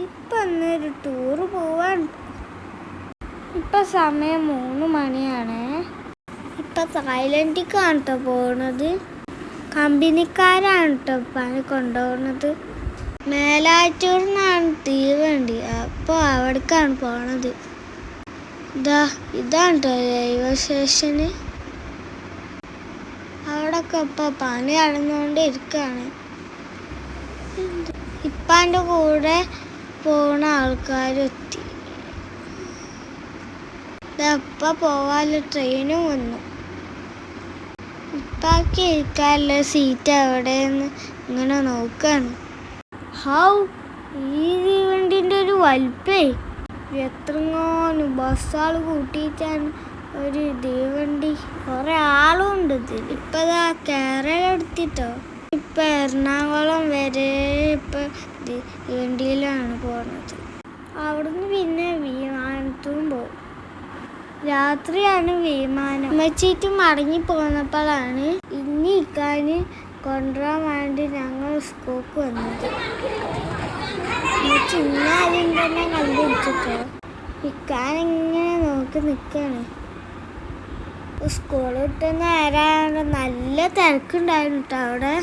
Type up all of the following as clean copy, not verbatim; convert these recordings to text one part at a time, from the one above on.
ഇപ്പം എന്നൊരു ടൂറ് പോവാൻ. ഇപ്പം സമയം 3 മണിയാണ്. ഇപ്പം തായ്ലൻഡിലേക്കാണ് കേട്ടോ പോകുന്നത്. കമ്പനിക്കാരാണ് കേട്ടോ ഇപ്പാനെ കൊണ്ടുപോകുന്നത്. മേലാറ്റൂരിനാണ് തീവണ്ടി. അപ്പോൾ അവിടേക്കാണ് പോണത്. ഇതാണ് കേട്ടോ റെയിൽവേ സ്റ്റേഷന്. അവിടെയൊക്കെ ഇപ്പം പണി നടന്നുകൊണ്ട് ഇരിക്കുകയാണ്. ഇപ്പാൻ്റെ കൂടെ പോണ ആൾക്കാരെത്തി. ഇപ്പം പോവാനുള്ള ട്രെയിനും വന്നു. ഇപ്പാക്ക് ഇരിക്കാനുള്ള സീറ്റ് എവിടെയെന്ന് ഇങ്ങനെ നോക്കുകയാണ്. ഈ തീവണ്ടിൻ്റെ ഒരു വലിപ്പേ! എത്രങ്ങാനും ബസ്സാൾ കൂട്ടിയിട്ടാണ് ഒരു തീവണ്ടി. കുറേ ആളും ഉണ്ട് ഇതിൽ. ഇപ്പം കേരള എടുത്തിട്ടോ. ഇപ്പം എറണാകുളം വരെ ഇപ്പം തീവണ്ടിയിലാണ് പോകുന്നത്. അവിടുന്ന് പിന്നെ വിമാനത്തും പോകും. രാത്രിയാണ് വിമാനം. ഉമ്മച്ചീറ്റും മടങ്ങി പോന്നപ്പോഴാണ് ഇനി ഇക്കാന് കൊണ്ടുവരാൻ വേണ്ടി ഞങ്ങൾ സ്കൂൾക്ക് വന്നത്. ചിന്നാദ്യം തന്നെ കണ്ടുപിടിച്ചിട്ടോ. ഇക്കാനിങ്ങനെ നോക്കി നിൽക്കുകയാണ്. സ്കൂൾ വിട്ട് നേരാണ്ട് നല്ല തിരക്കുണ്ടായിരുന്നു കേട്ടോ അവിടെ.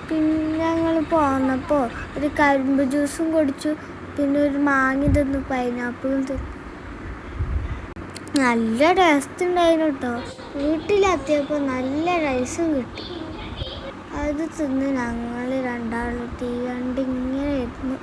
പിന്നെ ഞങ്ങൾ പോന്നപ്പോൾ ഒരു കരിമ്പ് ജ്യൂസും കുടിച്ചു. പിന്നെ ഒരു മാങ്ങ തിന്നു, പൈനാപ്പിളും തിന്നു. നല്ല ടേസ്റ്റ് ഉണ്ടായിരുന്നു കേട്ടോ. വീട്ടിലെത്തിയപ്പോൾ നല്ല റൈസും കിട്ടി. അത് തിന്ന് ഞങ്ങൾ രണ്ടാളും തീവണ്ടി ഇങ്ങനെ ഇരുന്നു.